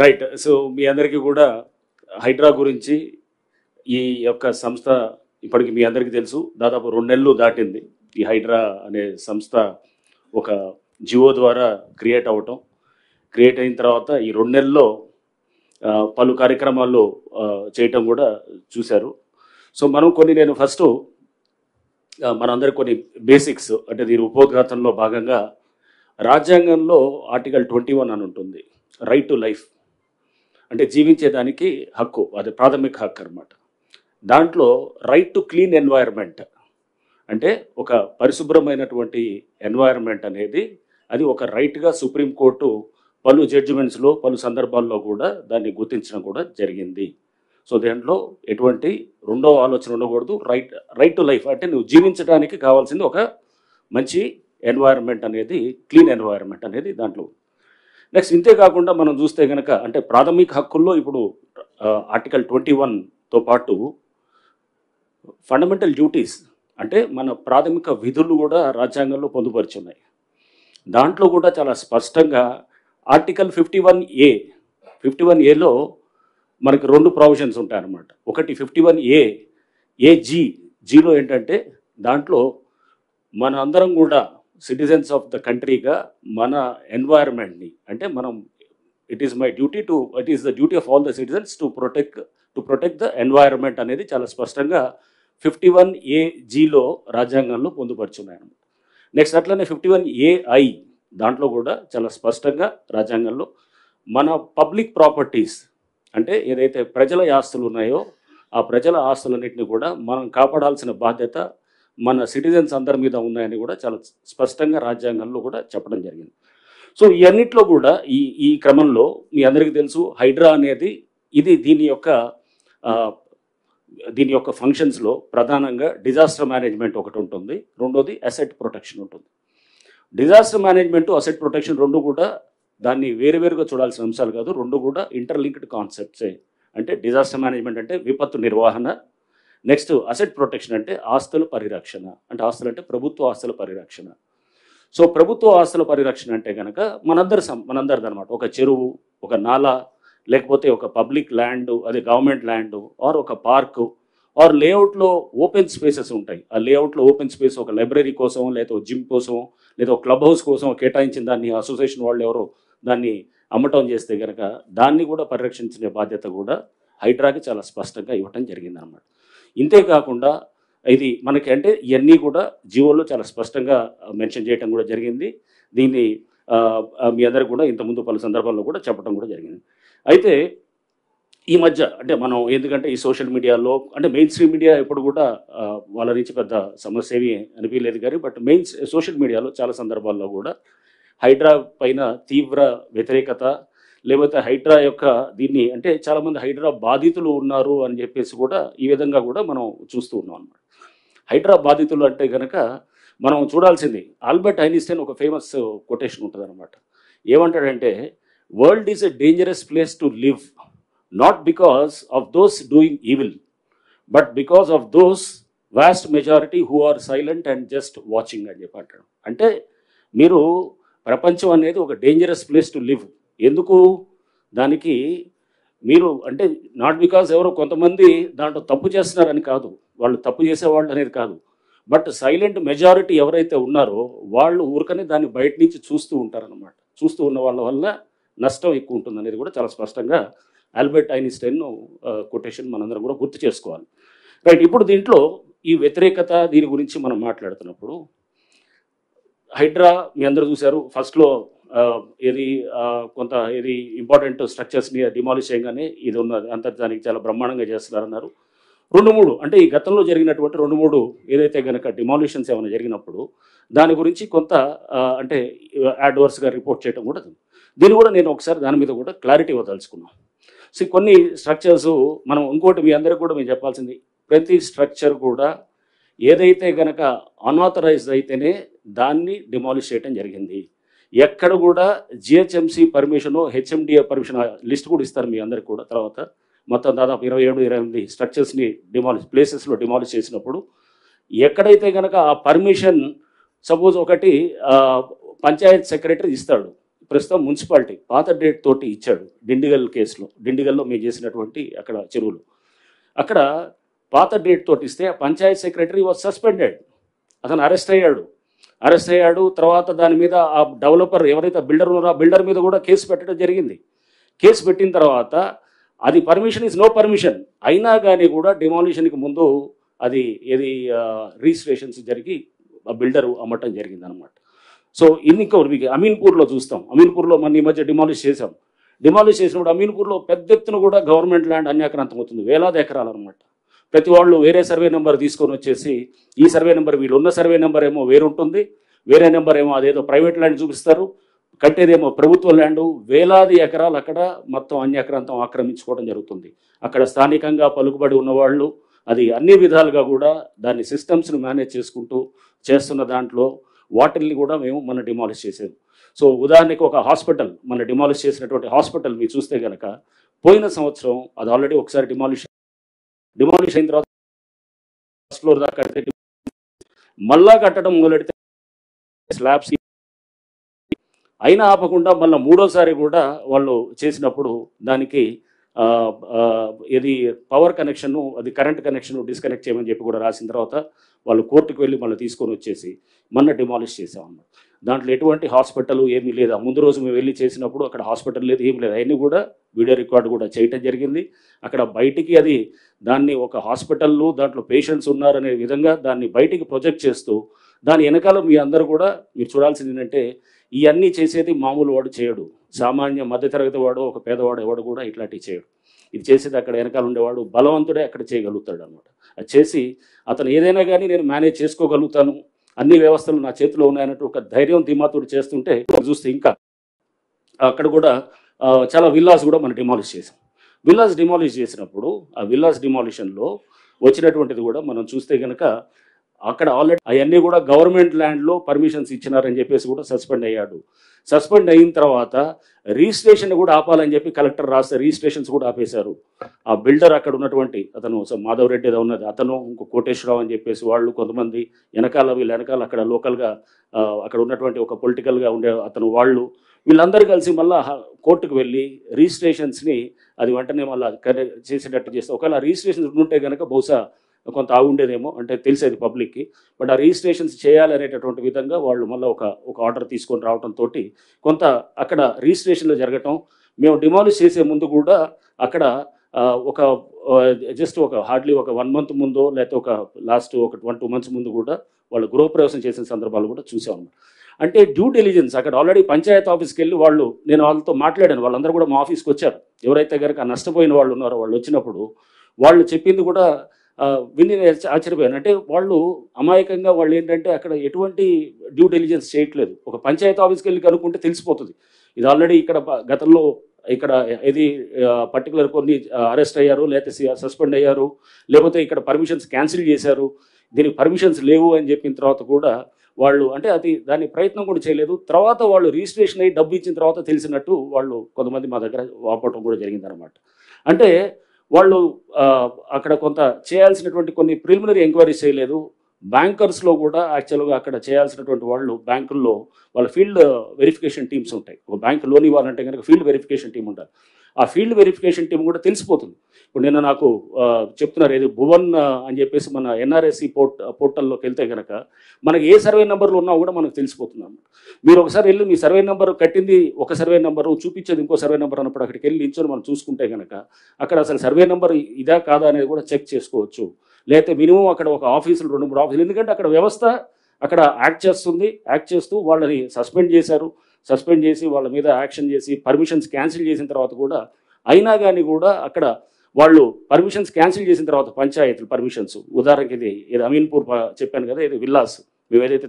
Right. So మీ అందరికీ కూడా హైడ్రా గురించి ఈ యొక్క సంస్థ ఇప్పటికి మీ అందరికీ తెలుసు. దాదాపు 2 నెలలు దాటింది ఈ హైడ్రా అనే సంస్థ ఒక జియో ద్వారా క్రియేట్ అవ్వటం. క్రియేట్ అయిన తర్వాత ఈ 2 నెలల్లో పలు కార్యక్రమాల్లో చేయటం కూడా చూశారు. సో నేను ఫస్ట్ మనందరికి కొన్ని బేసిక్స్ అంటే దీని ఉపోద్ఘాతంలో భాగంగా రాజ్యాంగంలో ఆర్టికల్ 21 అని ఉంటుంది, రైట్ టు లైఫ్, అంటే జీవించేదానికి హక్కు, అది ప్రాథమిక హక్కు అనమాట. దాంట్లో రైట్ టు క్లీన్ ఎన్వైరన్మెంట్ అంటే ఒక పరిశుభ్రమైనటువంటి ఎన్వైరన్మెంట్ అనేది అది ఒక రైట్గా సుప్రీంకోర్టు పలు జడ్జిమెంట్స్లో పలు సందర్భాల్లో కూడా దాన్ని గుర్తించడం కూడా జరిగింది. సో దాంట్లో ఎటువంటి రెండో ఆలోచన ఉండకూడదు. రైట్ టు లైఫ్ అంటే నువ్వు జీవించడానికి కావాల్సింది ఒక మంచి ఎన్వైరన్మెంట్ అనేది, క్లీన్ ఎన్వైరన్మెంట్ అనేది దాంట్లో. నెక్స్ట్ ఇంతే కాకుండా మనం చూస్తే కనుక అంటే ప్రాథమిక హక్కుల్లో ఇప్పుడు ఆర్టికల్ 21తో పాటు ఫండమెంటల్ డ్యూటీస్ అంటే మన ప్రాథమిక విధులు కూడా రాజ్యాంగంలో పొందుపరిచి ఉన్నాయి. దాంట్లో కూడా చాలా స్పష్టంగా ఆర్టికల్ 51A మనకి 2 ప్రొవిజన్స్ ఉంటాయన్నమాట. ఒకటి 51Aలో ఏంటంటే దాంట్లో మన అందరం కూడా సిటిజన్స్ ఆఫ్ ద కంట్రీగా మన ఎన్వైరన్మెంట్ని అంటే మనం it is the duty of all the citizens to protect the environment అనేది చాలా స్పష్టంగా 51Aలో రాజ్యాంగంలో పొందుపరుచున్నాయి. నెక్స్ట్ అట్లనే 51AI దాంట్లో కూడా చాలా స్పష్టంగా రాజ్యాంగంలో మన పబ్లిక్ ప్రాపర్టీస్ అంటే ఏదైతే ప్రజల ఆస్తులు ఉన్నాయో ఆ ప్రజల ఆస్తులన్నింటినీ కూడా మనం కాపాడాల్సిన బాధ్యత మన సిటిజన్స్ అందరి మీద ఉన్నాయని కూడా చాలా స్పష్టంగా రాజ్యాంగంలో కూడా చెప్పడం జరిగింది. సో ఈ అన్నిట్లో కూడా ఈ క్రమంలో మీ అందరికీ తెలుసు హైడ్రా అనేది దీని యొక్క ఫంక్షన్స్లో ప్రధానంగా డిజాస్టర్ మేనేజ్మెంట్ ఒకటి ఉంటుంది, రెండోది అసెట్ ప్రొటెక్షన్ ఉంటుంది. డిజాస్టర్ మేనేజ్మెంట్, అసెట్ ప్రొటెక్షన్ రెండు కూడా దాన్ని వేరువేరుగా చూడాల్సిన అంశాలు కాదు, రెండు కూడా ఇంటర్లింక్డ్ కాన్సెప్ట్సే. అంటే డిజాస్టర్ మేనేజ్మెంట్ అంటే విపత్తు నిర్వహణ, నెక్స్ట్ అసెట్ ప్రొటెక్షన్ అంటే ఆస్తుల పరిరక్షణ, అంటే ఆస్తులు అంటే ప్రభుత్వ ఆస్తుల పరిరక్షణ. సో ప్రభుత్వ ఆస్తుల పరిరక్షణ అంటే కనుక మనందరిది అనమాట. ఒక చెరువు, ఒక నాలా, లేకపోతే ఒక పబ్లిక్ ల్యాండ్, అది గవర్నమెంట్ ల్యాండ్, ఆర్ ఒక పార్కు, ఆర్ లేఅవుట్లో ఓపెన్ స్పేసెస్ ఉంటాయి. ఆ లేఅవుట్లో ఓపెన్ స్పేస్ ఒక లైబ్రరీ కోసం, లేదా జిమ్ కోసం, లేదా ఒక క్లబ్ హౌస్ కోసం కేటాయించిన దాన్ని అసోసియేషన్ వాళ్ళు ఎవరో దాన్ని అమ్మటం చేస్తే కనుక దాన్ని కూడా పరిరక్షించే బాధ్యత కూడా హైడ్రాకి చాలా స్పష్టంగా ఇవ్వటం జరిగింది అన్నమాట. ఇంతేకాకుండా ఇది మనకి అంటే ఇవన్నీ కూడా జియోలో చాలా స్పష్టంగా మెన్షన్ చేయడం కూడా జరిగింది. దీన్ని మీ అందరికి కూడా ఇంతకుముందు పలు సందర్భాల్లో కూడా చెప్పడం కూడా జరిగింది. అయితే ఈ మధ్య అంటే మనం ఎందుకంటే ఈ సోషల్ మీడియాలో అంటే మెయిన్ స్ట్రీమ్ మీడియా ఎప్పుడు కూడా వాళ్ళ నుంచి పెద్ద సమస్య ఏమీ అనిపించలేదు కానీ బట్ సోషల్ మీడియాలో చాలా సందర్భాల్లో కూడా హైడ్రా పైన తీవ్ర వ్యతిరేకత, లేకపోతే హైడ్రా యొక్క దీన్ని అంటే చాలామంది హైడ్రా బాధితులు ఉన్నారు అని చెప్పేసి కూడా ఈ విధంగా కూడా మనం చూస్తూ ఉన్నాం అన్నమాట. హైడ్రా బాధితులు అంటే కనుక మనం చూడాల్సింది ఆల్బర్ట్ ఐన్స్టైన్ ఒక ఫేమస్ కొటేషన్ ఉంటుంది అనమాట. ఏమంటాడంటే world is a dangerous place to live not because of those doing evil but because of those vast majority who are silent and just watching అని చెప్పి అంటాడు. అంటే మీరు ప్రపంచం అనేది ఒక డేంజరస్ ప్లేస్ టు లివ్, ఎందుకు దానికి మీరు అంటే నాట్ బికాస్ ఎవరో కొంతమంది దాంట్లో తప్పు చేస్తున్నారని కాదు, వాళ్ళు తప్పు చేసేవాళ్ళు అనేది కాదు, బట్ సైలెంట్ మెజారిటీ ఎవరైతే ఉన్నారో వాళ్ళు ఊరికనే దాన్ని బయట నుంచి చూస్తూ ఉంటారనమాట. చూస్తూ ఉన్న వాళ్ళ వల్ల నష్టం ఎక్కువ ఉంటుంది అనేది కూడా చాలా స్పష్టంగా ఆల్బర్ట్ ఐన్స్టైన్ కొటేషన్ మనందరం కూడా గుర్తు చేసుకోవాలి. రైట్, ఇప్పుడు దీంట్లో ఈ వ్యతిరేకత దీని గురించి మనం మాట్లాడుతున్నప్పుడు హైడ్రా మీ అందరూ చూశారు ఫస్ట్లో కొంత ఇంపార్టెంట్ స్ట్రక్చర్స్ని డిమాలిష్ చేయగానే ఇది ఉన్నది అంతర్జానికి చాలా బ్రహ్మాండంగా చేస్తున్నారన్నారు. 2-3 అంటే ఈ గతంలో జరిగినటువంటి 2-3 ఏదైతే కనుక డిమాలిషన్స్ ఏమైనా జరిగినప్పుడు దాని గురించి కొంత అంటే అడ్వర్స్గా రిపోర్ట్ చేయడం కూడా దీన్ని కూడా నేను ఒకసారి దాని మీద కూడా క్లారిటీ ఇవ్వదలుచుకున్నాను. సో కొన్ని స్ట్రక్చర్స్ మనం ఇంకోటి మీ అందరికి కూడా మేము చెప్పాల్సింది, ప్రతి స్ట్రక్చర్ కూడా ఏదైతే కనుక అన్ఆథరైజ్డ్ అయితేనే దాన్ని డిమాలిష్ చేయడం జరిగింది. ఎక్కడ కూడా GHMC permission, HMDA permission list కూడా ఇస్తారు మీ అందరికి కూడా. తర్వాత మొత్తం దాదాపు 27-28 స్ట్రక్చర్స్ని ప్లేసెస్లో డిమాలిష్ చేసినప్పుడు ఎక్కడైతే కనుక ఆ పర్మిషన్ సపోజ్ ఒకటి పంచాయత్ సెక్రటరీ ఇస్తాడు, ప్రస్తుతం మున్సిపాలిటీ పాత డేట్ తోటి ఇచ్చాడు డిండిగల్ కేసులో. డిండిగల్లో మేము చేసినటువంటి అక్కడ చెరువులు అక్కడ పాత డేట్ తోటి ఇస్తే పంచాయత్ సెక్రటరీ వాజ్ సస్పెండెడ్. అతను అరెస్ట్ అయ్యాడు. తర్వాత దాని మీద ఆ డెవలపర్ ఎవరైతే బిల్డర్ ఉన్నారో ఆ బిల్డర్ మీద కూడా కేసు పెట్టడం జరిగింది. కేసు పెట్టిన తర్వాత అది పర్మిషన్ ఈజ్ నో పర్మిషన్ అయినా కానీ కూడా డిమాలిషన్కి ముందు అది ఏది రిజిస్ట్రేషన్స్ జరిగి ఆ బిల్డరు అమ్మటం జరిగింది అనమాట. సో ఇంకోటి మీకు అమీన్పూర్లో చూస్తాం. అమీన్పూర్లో మన ఈ మధ్య డిమాలిష్ చేసినప్పుడు అమీన్పూర్లో పెద్ద ఎత్తున కూడా గవర్నమెంట్ ల్యాండ్ అన్యాక్రాంతం అవుతుంది, వేలాది ఎకరాలు అనమాట. ప్రతి వాళ్ళు వేరే సర్వే నెంబర్ తీసుకొని వచ్చేసి ఈ సర్వే నెంబర్ వీళ్ళు ఉన్న సర్వే నెంబర్ ఏమో వేరుంటుంది, వేరే నెంబర్ ఏమో అదేదో ప్రైవేట్ ల్యాండ్ చూపిస్తారు, కట్టేదేమో ప్రభుత్వ ల్యాండు. వేలాది ఎకరాలు అక్కడ మొత్తం అన్యాక్రాంతం ఆక్రమించుకోవడం జరుగుతుంది. అక్కడ స్థానికంగా పలుకుబడి ఉన్నవాళ్ళు అది అన్ని విధాలుగా కూడా దాన్ని సిస్టమ్స్ను మేనేజ్ చేసుకుంటూ చేస్తున్న దాంట్లో వాటిల్ని కూడా మేము మన డిమాలిష్ చేసేది. సో ఉదాహరణకి ఒక హాస్పిటల్ మన డిమాలిష్ చేసినటువంటి హాస్పిటల్ మీరు చూస్తే కనుక పోయిన సంవత్సరం అది ఆల్రెడీ ఒకసారి డిమాలిష్ అయిన తర్వాత ఫస్ట్ ఫ్లోర్ దాకా కడితే మళ్ళా కట్టడం మొదలెడితే స్లాబ్స్ అయినా ఆపకుండా మళ్ళీ మూడోసారి కూడా వాళ్ళు చేసినప్పుడు దానికి ఇది పవర్ కనెక్షన్ అది కరెంట్ కనెక్షన్ డిస్కనెక్ట్ చేయమని చెప్పి కూడా రాసిన తర్వాత వాళ్ళు కోర్టుకు వెళ్ళి మళ్ళీ తీసుకొని వచ్చేసి మొన్న డిమాలిష్ చేసామన్నమాట. దాంట్లో ఎటువంటి హాస్పిటల్ ఏమీ లేదు. ముందు రోజు మేము వెళ్ళి చేసినప్పుడు అక్కడ హాస్పిటల్ లేదు, ఏమీ లేదు. అవన్నీ కూడా వీడియో రికార్డు కూడా చేయటం జరిగింది. అక్కడ బయటికి అది దాన్ని ఒక హాస్పిటల్లో దాంట్లో పేషెంట్స్ ఉన్నారనే విధంగా దాన్ని బయటికి ప్రొజెక్ట్ చేస్తూ దాని వెనకాల మీ అందరూ కూడా మీరు చూడాల్సింది ఏంటంటే ఇవన్నీ చేసేది మామూలు వాడు చేయడు, సామాన్య మధ్యతరగతి వాడు ఒక పేదవాడు ఎవడు కూడా ఇట్లాంటివి చేయడు. ఇది చేసేది అక్కడ వెనకాల ఉండేవాడు బలవంతుడే అక్కడ చేయగలుగుతాడు అనమాట. అది చేసి అతను ఏదైనా కానీ నేను మేనేజ్ చేసుకోగలుగుతాను, అన్ని వ్యవస్థలు నా చేతిలో ఉన్నాయన్నట్టు ఒక ధైర్యం ధీమాతుడు చేస్తుంటే చూస్తే ఇంకా అక్కడ కూడా చాలా విల్లాస్ కూడా మనం డిమాలిష్ చేసాం. విల్లాస్ డిమాలిష్ చేసినప్పుడు ఆ విల్లాస్ డిమాలిషన్లో వచ్చినటువంటిది కూడా మనం చూస్తే కనుక అక్కడ ఆల్రెడీ అవన్నీ కూడా గవర్నమెంట్ ల్యాండ్లో పర్మిషన్స్ ఇచ్చినారని చెప్పేసి కూడా సస్పెండ్ అయిన తర్వాత రిజిస్ట్రేషన్ కూడా ఆపాలని చెప్పి కలెక్టర్ రాస్తే రిజిస్ట్రేషన్స్ కూడా ఆపేశారు. ఆ బిల్డర్ అక్కడ ఉన్నటువంటి అతను మాధవ్ రెడ్డి ఏదో ఉన్నది అతను ఇంకో కోటేశ్వరరావు అని చెప్పేసి వాళ్ళు కొంతమంది వీళ్ళ వెనకాల అక్కడ లోకల్గా అక్కడ ఉన్నటువంటి ఒక పొలిటికల్గా ఉండే అతను వీళ్ళందరూ కలిసి మళ్ళీ కోర్టుకు వెళ్ళి రిజిస్ట్రేషన్స్ని అది వెంటనే మళ్ళీ చేసేటట్టు చేస్తే ఒకవేళ రిజిస్ట్రేషన్స్ ఉంటే కనుక బహుశా కొంత ఆగుండేదేమో అంటే తెలిసేది పబ్లిక్కి. బట్ ఆ రిజిస్ట్రేషన్స్ చేయాలనేటటువంటి విధంగా వాళ్ళు మళ్ళీ ఒక ఆర్డర్ తీసుకొని రావడంతో కొంత అక్కడ రిజిస్ట్రేషన్లో జరగటం. మేము డిమాలిష్ చేసే ముందు కూడా అక్కడ ఒక జస్ట్ హార్డ్లీ ఒక 1 month ముందో లేకపోతే ఒక లాస్ట్ ఒక 1-2 months ముందు కూడా వాళ్ళు గృహప్రవేశం చేసిన సందర్భాలు కూడా చూసాము. అంటే డ్యూ డెలిజెన్స్ అక్కడ ఆల్రెడీ పంచాయత్ ఆఫీస్కి వెళ్ళి నేను వాళ్ళతో మాట్లాడాను, వాళ్ళందరూ కూడా మా ఆఫీస్కి వచ్చారు. ఎవరైతే కనుక నష్టపోయిన వాళ్ళు ఉన్నారో వాళ్ళు వచ్చినప్పుడు వాళ్ళు చెప్పింది కూడా విని ఆశ్చర్యపోయాను. అంటే వాళ్ళు అమాయకంగా వాళ్ళు ఏంటంటే అక్కడ ఎటువంటి డ్యూ డెలిజెన్స్ చేయట్లేదు. ఒక పంచాయతీ ఆఫీస్కి వెళ్ళి కనుక్కుంటే తెలిసిపోతుంది. ఇది ఆల్రెడీ ఇక్కడ గతంలో ఇక్కడ ఇది పర్టికులర్ కొన్ని అరెస్ట్ అయ్యారు, లేకపోతే సస్పెండ్ అయ్యారు, లేకపోతే ఇక్కడ పర్మిషన్స్ క్యాన్సిల్ చేశారు, దీనికి పర్మిషన్స్ లేవు అని చెప్పిన తర్వాత కూడా వాళ్ళు అంటే దాని ప్రయత్నం కూడా చేయలేదు. తర్వాత వాళ్ళు రిజిస్ట్రేషన్ అయ్యి డబ్బు ఇచ్చిన తర్వాత తెలిసినట్టు వాళ్ళు కొంతమంది మా దగ్గర వాపటం కూడా జరిగిందనమాట. అంటే వాళ్ళు అక్కడ కొంత చేయాల్సినటువంటి కొన్ని ప్రిలిమినరీ ఎంక్వైరీస్ చేయలేదు. బ్యాంకర్స్లో కూడా యాక్చువల్గా అక్కడ చేయాల్సినటువంటి వాళ్ళు బ్యాంకుల్లో వాళ్ళ ఫీల్డ్ వెరిఫికేషన్ టీమ్స్ ఉంటాయి. ఒక బ్యాంక్ లోన్ ఇవ్వాలంటే కనుక ఫీల్డ్ వెరిఫికేషన్ టీం ఉండాలి. ఆ ఫీల్డ్ వెరిఫికేషన్ టీం కూడా తెలిసిపోతుంది. ఇప్పుడు నిన్న నాకు చెప్తున్నారు ఏది భువన్ అని చెప్పేసి మన ఎన్ఆర్ఎస్సి పోర్టల్లోకి వెళ్తే కనుక మనకి ఏ సర్వే నెంబర్లు ఉన్నా కూడా మనకు తెలిసిపోతుంది అన్నమాట. మీరు ఒకసారి వెళ్ళి మీ సర్వే నెంబర్ కట్టింది ఒక సర్వే నెంబరు చూపించేది ఇంకో సర్వే నెంబర్ అన్నప్పుడు అక్కడికి వెళ్ళి నిల్చొని మనం చూసుకుంటే కనుక అక్కడ అసలు సర్వే నెంబర్ ఇదా కాదా అనేది కూడా చెక్ చేసుకోవచ్చు. లేకపోతే మినిమం అక్కడ ఒక ఆఫీసులు 2-3 ఆఫీసులు, ఎందుకంటే అక్కడ వ్యవస్థ అక్కడ యాక్ట్ చేస్తూ వాళ్ళని సస్పెండ్ చేసి వాళ్ళ మీద యాక్షన్ చేసి పర్మిషన్స్ క్యాన్సిల్ చేసిన తర్వాత కూడా అయినా కానీ కూడా అక్కడ వాళ్ళు పర్మిషన్స్ క్యాన్సిల్ చేసిన తర్వాత పంచాయతీలు పర్మిషన్స్ ఉదాహరణకి ఇది అమీన్పూర్ చెప్పాను కదా, ఇది విల్లాస్ మేము ఏదైతే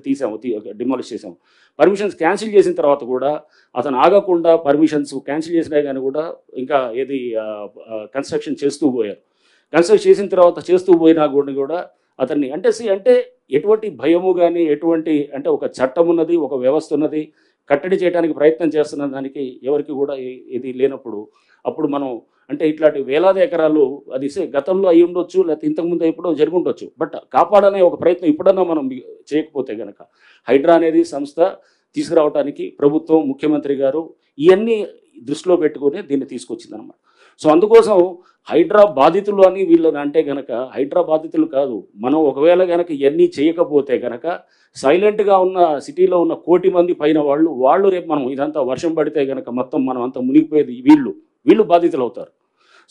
డిమాలిష్ చేసాము పర్మిషన్స్ క్యాన్సిల్ చేసిన తర్వాత కూడా అతను ఆగకుండా పర్మిషన్స్ క్యాన్సిల్ చేసినా కానీ కూడా ఇంకా కన్స్ట్రక్షన్ చేసిన తర్వాత చేస్తూ పోయినా కూడా అతన్ని అంటే ఎటువంటి భయము కానీ ఎటువంటి అంటే ఒక చట్టం ఉన్నది, ఒక వ్యవస్థ ఉన్నది, కట్టడి చేయడానికి ప్రయత్నం చేస్తున్న దానికి ఎవరికి కూడా ఇది లేనప్పుడు అప్పుడు మనం అంటే ఇట్లాంటి వేలాది ఎకరాలు అది గతంలో అయి ఉండొచ్చు, లేకపోతే ఇంతకుముందు ఎప్పుడో జరుగుండొచ్చు. బట్ కాపాడనే ఒక ప్రయత్నం ఇప్పుడన్నా మనం చేయకపోతే కనుక హైడ్రా అనేది సంస్థ తీసుకురావడానికి ప్రభుత్వం, ముఖ్యమంత్రి గారు ఇవన్నీ దృష్టిలో పెట్టుకొని దీన్ని తీసుకొచ్చిందనమాట. సో అందుకోసం హైడ్రా బాధితులు అని వీళ్ళని అంటే గనక హైడ్రా బాధితులు కాదు. మనం ఒకవేళ గనక ఇవన్నీ చేయకపోతే గనక సైలెంట్గా ఉన్న సిటీలో ఉన్న 1 కోటి మంది పైన వాళ్ళు రేపు మనం ఇదంతా వర్షం పడితే గనక మొత్తం మనం అంతా మునిగిపోయేది వీళ్ళు బాధితులు అవుతారు.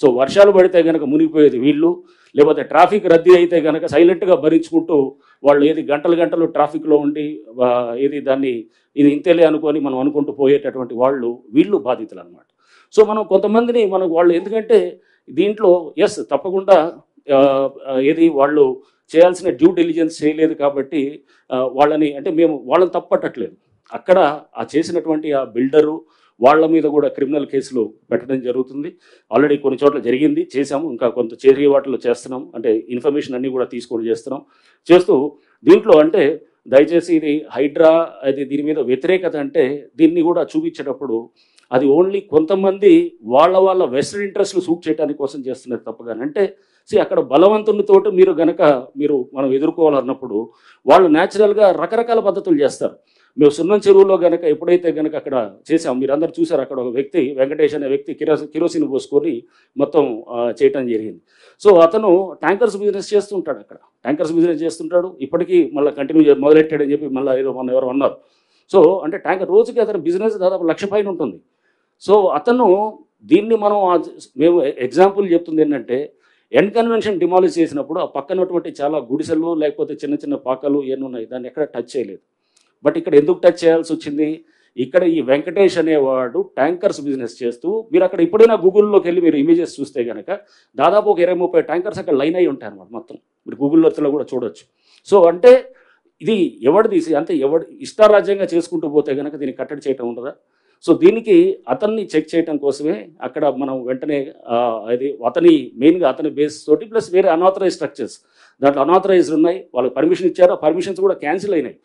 సో వర్షాలు పడితే గనక మునిగిపోయేది వీళ్ళు, లేకపోతే ట్రాఫిక్ రద్దీ అయితే గనక సైలెంట్గా భరించుకుంటూ వాళ్ళు ఏది గంటలు ట్రాఫిక్లో ఉండి ఇది ఇంతేలే అనుకొని మనం అనుకుంటూ పోయేటటువంటి వీళ్ళు బాధితులు అనమాట. సో మనం కొంతమందిని వాళ్ళు ఎందుకంటే దీంట్లో తప్పకుండా వాళ్ళు చేయాల్సిన డ్యూ డిలిజెన్స్ చేయలేదు కాబట్టి వాళ్ళని అంటే మేము వాళ్ళని తప్పట్టట్లేదు. అక్కడ ఆ చేసినటువంటి ఆ బిల్డరు వాళ్ళ మీద కూడా క్రిమినల్ కేసులు పెట్టడం జరుగుతుంది. ఆల్రెడీ కొన్ని చోట్ల జరిగింది, చేశాము, ఇంకా కొంత వాటిలో చేస్తున్నాం. అంటే ఇన్ఫర్మేషన్ అన్నీ కూడా తీసుకొని చేస్తూ దీంట్లో అంటే దయచేసి ఇది హైడ్రా దీని మీద వ్యతిరేకత అంటే దీన్ని కూడా చూపించేటప్పుడు అది ఓన్లీ కొంతమంది వాళ్ళ వెస్టర్న్ ఇంట్రెస్ట్లు సూట్ చేయడానికి కోసం చేస్తున్నారు తప్పగానే. అంటే అక్కడ బలవంతునితోటి మనం ఎదుర్కోవాలన్నప్పుడు వాళ్ళు న్యాచురల్గా రకరకాల పద్ధతులు చేస్తారు. మేము సున్నం చెరువులో గనక ఎప్పుడైతే గనక అక్కడ చేసాం, మీరు అందరు చూసారు, అక్కడ ఒక వ్యక్తి వెంకటేష్ అనే వ్యక్తి కిరోసిన్ పోసుకొని మొత్తం చేయటం జరిగింది. సో అతను ట్యాంకర్స్ బిజినెస్ చేస్తుంటాడు, అక్కడ ట్యాంకర్స్ బిజినెస్ చేస్తుంటాడు. ఇప్పటికీ మళ్ళీ కంటిన్యూ మొదలెట్టాడని చెప్పి మళ్ళీ ఎవరు అన్నారు. సో అంటే ట్యాంకర్ రోజుకి అతని బిజినెస్ దాదాపు 1,00,000 పైన ఉంటుంది. సో అతను దీన్ని మేము ఎగ్జాంపుల్ చెప్తుంది ఏంటంటే ఎన్ కన్వెన్షన్ డిమాలిష్ చేసినప్పుడు ఆ పక్కనటువంటి చాలా గుడిసెలు లేకపోతే చిన్న చిన్న పాకలు ఏమి ఉన్నాయి, దాన్ని ఎక్కడ టచ్ చేయలేదు. బట్ ఇక్కడ ఎందుకు టచ్ చేయాల్సి వచ్చింది? ఇక్కడ ఈ వెంకటేష్ అనేవాడు ట్యాంకర్స్ బిజినెస్ చేస్తూ, మీరు అక్కడ ఇప్పుడైనా గూగుల్లోకి వెళ్ళి మీరు ఇమేజెస్ చూస్తే కనుక దాదాపు ఒక 20-30 ట్యాంకర్స్ అక్కడ లైన్ అయి ఉంటాయి అన్నమాట. మొత్తం మీరు గూగుల్లో కూడా చూడొచ్చు. సో అంటే ఇది తీసి అంటే ఇష్టారాజ్యంగా చేసుకుంటూ పోతే కనుక దీన్ని కట్టడి చేయటం ఉండదా? సో దీనికి అతన్ని చెక్ చేయడం కోసమే అక్కడ మనం వెంటనే అతని మెయిన్గా అతని బేస్ తోటి ప్లస్ వేరే అన్ఆథరైజ్ స్ట్రక్చర్స్ దాంట్లో అన్ఆథరైజ్డ్ ఉన్నాయి, వాళ్ళకి పర్మిషన్ ఇచ్చారు, ఆ పర్మిషన్స్ కూడా క్యాన్సిల్ అయినాయి.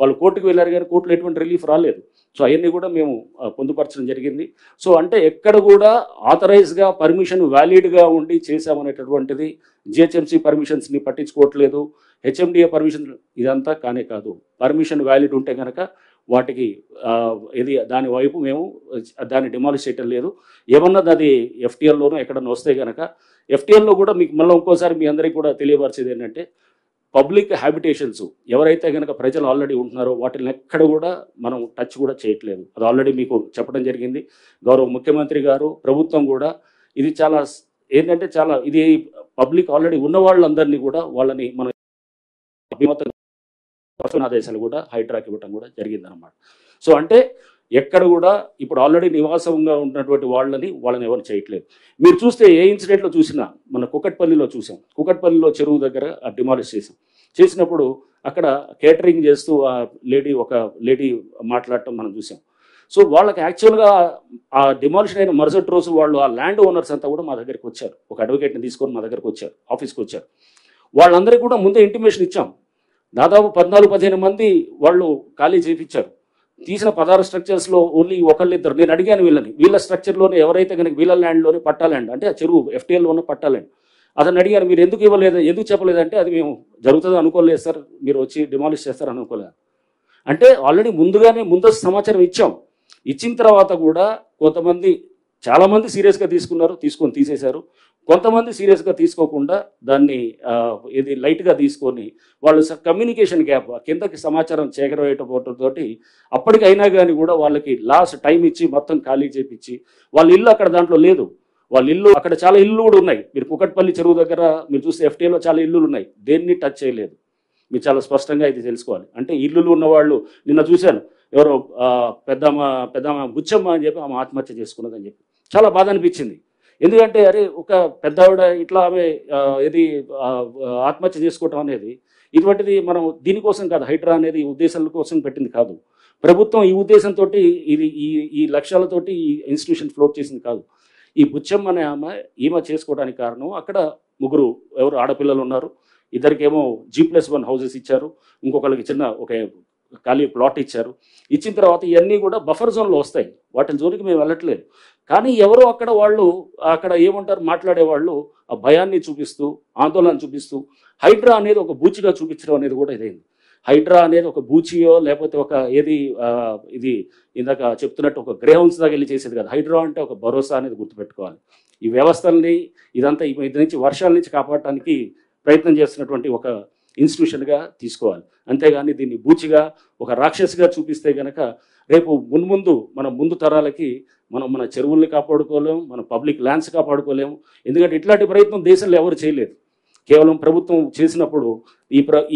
వాళ్ళు కోర్టుకు వెళ్ళారు కానీ కోర్టులో ఎటువంటి రిలీఫ్ రాలేదు. సో అవన్నీ కూడా మేము పొందుపరచడం జరిగింది. సో అంటే ఎక్కడ కూడా ఆథరైజ్గా పర్మిషన్ వ్యాలిడ్గా ఉండి చేశామనేటటువంటిది జిహెచ్ఎంసీ పర్మిషన్స్ని పట్టించుకోవట్లేదు, హెచ్ఎండిఏ పర్మిషన్ ఇదంతా కానే కాదు. పర్మిషన్ వ్యాలిడ్ ఉంటే కనుక వాటికి దాని వైపు మేము దాన్ని డిమాలిష్ చేయటం లేదు. ఏమన్నది అది ఎఫ్టీఎల్లోనూ ఎక్కడన్నా వస్తే కనుక ఎఫ్టీఎల్లో కూడా మీకు మళ్ళీ ఇంకోసారి మీ అందరికీ కూడా తెలియపరిచేది ఏంటంటే పబ్లిక్ హ్యాబిటేషన్స్ ఎవరైతే కనుక ప్రజలు ఆల్రెడీ ఉంటున్నారో వాటిని ఎక్కడ కూడా మనం టచ్ కూడా చేయట్లేదు. అది ఆల్రెడీ మీకు చెప్పడం జరిగింది. గౌరవ ముఖ్యమంత్రి గారు, ప్రభుత్వం కూడా ఇది చాలా ఇది పబ్లిక్ ఆల్రెడీ ఉన్న వాళ్ళందరినీ కూడా వాళ్ళని మనం ఆదేశాలు కూడా హైడ్రాకి ఇవ్వటం కూడా జరిగిందనమాట. సో అంటే ఎక్కడ కూడా ఇప్పుడు ఆల్రెడీ నివాసంగా ఉన్నటువంటి వాళ్ళని ఎవరు చేయట్లేదు. మీరు చూస్తే ఏ ఇన్సిడెంట్లో చూసినా మన కుకట్పల్లిలో చూసాం. కుకట్పల్లిలో చెరువు దగ్గర డిమాలిష్ చేసినప్పుడు అక్కడ కేటరింగ్ చేస్తూ ఒక లేడీ మాట్లాడటం మనం చూసాం. సో వాళ్ళకి యాక్చువల్గా ఆ డిమాలిషన్ అయిన మరుసటి రోజు వాళ్ళు ఆ ల్యాండ్ ఓనర్స్ అంతా కూడా మా దగ్గరికి వచ్చారు, ఒక అడ్వకేట్ని తీసుకొని మా దగ్గరకు వచ్చారు, ఆఫీస్కి వచ్చారు. వాళ్ళందరికీ కూడా ముందే ఇంటిమేషన్ ఇచ్చాం. దాదాపు 14-15 మంది వాళ్ళు ఖాళీ చేయించారు. తీసిన 16 స్ట్రక్చర్స్లో ఓన్లీ ఒకళ్ళిద్దరు, నేను అడిగాను వీళ్ళ స్ట్రక్చర్లోనే ఎవరైతే కనుక వీళ్ళ ల్యాండ్లోనే పట్టా ల్యాండ్ అంటే ఆ చెరువు ఎఫ్టీఎల్లోనే పట్టా ల్యాండ్ అతను అడిగారు, మీరు ఎందుకు ఇవ్వలేదు, ఎందుకు చెప్పలేదంటే అది మేము జరుగుతుంది అనుకోలేదు సార్, మీరు వచ్చి డిమాలిష్ చేస్తారు అనుకోలేదు. అంటే ఆల్రెడీ ముందస్తు సమాచారం ఇచ్చిన తర్వాత కూడా చాలామంది సీరియస్గా తీసుకొని తీసేశారు. కొంతమంది సీరియస్గా తీసుకోకుండా దాన్ని లైట్గా తీసుకొని వాళ్ళు కమ్యూనికేషన్ గ్యాప్ కిందకి సమాచారం చేకరవేయటంతో అప్పటికైనా కానీ కూడా వాళ్ళకి లాస్ట్ టైం ఇచ్చి మొత్తం ఖాళీ చేపించి వాళ్ళ ఇల్లు అక్కడ దాంట్లో లేదు. వాళ్ళ ఇల్లు అక్కడ చాలా ఇల్లు కూడా ఉన్నాయి. మీరు కుకట్పల్లి చెరువు దగ్గర మీరు చూస్తే ఎఫ్టీఏలో చాలా ఇల్లులు ఉన్నాయి, దేన్ని టచ్ చేయలేదు. మీరు చాలా స్పష్టంగా ఇది తెలుసుకోవాలి. అంటే ఇల్లులు ఉన్నవాళ్ళు నిన్న చూశాను, ఎవరో పెద్దమ్మ బుచ్చమ్మ అని చెప్పి ఆమె ఆత్మహత్య చేసుకున్నదని చెప్పి చాలా బాధ అనిపించింది. ఎందుకంటే అరే ఒక పెద్ద ఆవిడ ఇట్లా ఆమె ఆత్మహత్య చేసుకోవటం అనేది ఇటువంటిది మనం దీనికోసం కాదు, హైడ్రా అనేది ఉద్దేశాల కోసం పెట్టింది కాదు. ప్రభుత్వం ఈ ఉద్దేశంతో ఇది ఈ లక్ష్యాలతోటి ఈ ఇన్స్టిట్యూషన్ ఫ్లోట్ చేసింది కాదు. ఈ బుచ్చమ్మ అనే ఈమె చేసుకోవడానికి కారణం అక్కడ ముగ్గురు ఎవరు ఆడపిల్లలు ఉన్నారు, ఇద్దరికేమో G+1 హౌసెస్ ఇచ్చారు, ఇంకొకరికి చిన్న ఒక ఖాళీ ప్లాట్ ఇచ్చారు. ఇచ్చిన తర్వాత ఇవన్నీ కూడా బఫర్ జోన్లో వస్తాయి, వాటిని జోలికి మేము వెళ్ళట్లేదు. కానీ ఎవరో అక్కడ ఏమంటారు మాట్లాడేవాళ్ళు ఆ భయాన్ని చూపిస్తూ ఆందోళన చూపిస్తూ హైడ్రా అనేది ఒక బూచిగా చూపించడం అనేది కూడా ఇదైంది. హైడ్రా అనేది ఒక బూచియో లేకపోతే ఒక ఏది ఇది ఇందాక చెప్తున్నట్టు ఒక గ్రే హౌన్స్ దాకా వెళ్ళి చేసేది కదా. హైడ్రా అంటే ఒక భరోసా అనేది గుర్తుపెట్టుకోవాలి. ఈ వ్యవస్థల్ని ఇదంతా ఇది నుంచి వర్షాల నుంచి కాపాడటానికి ప్రయత్నం చేస్తున్నటువంటి ఒక ఇన్స్టిట్యూషన్గా తీసుకోవాలి. అంతేగాని దీన్ని బూచిగా ఒక రాక్షసిగా చూపిస్తే కనుక రేపు మున్ముందు మన ముందు తరాలకి మనం మన చెరువుల్ని కాపాడుకోలేము, మన పబ్లిక్ ల్యాండ్స్ కాపాడుకోలేము. ఎందుకంటే ఇట్లాంటి ప్రయత్నం దేశంలో ఎవరు చేయలేదు. కేవలం ప్రభుత్వం చేసినప్పుడు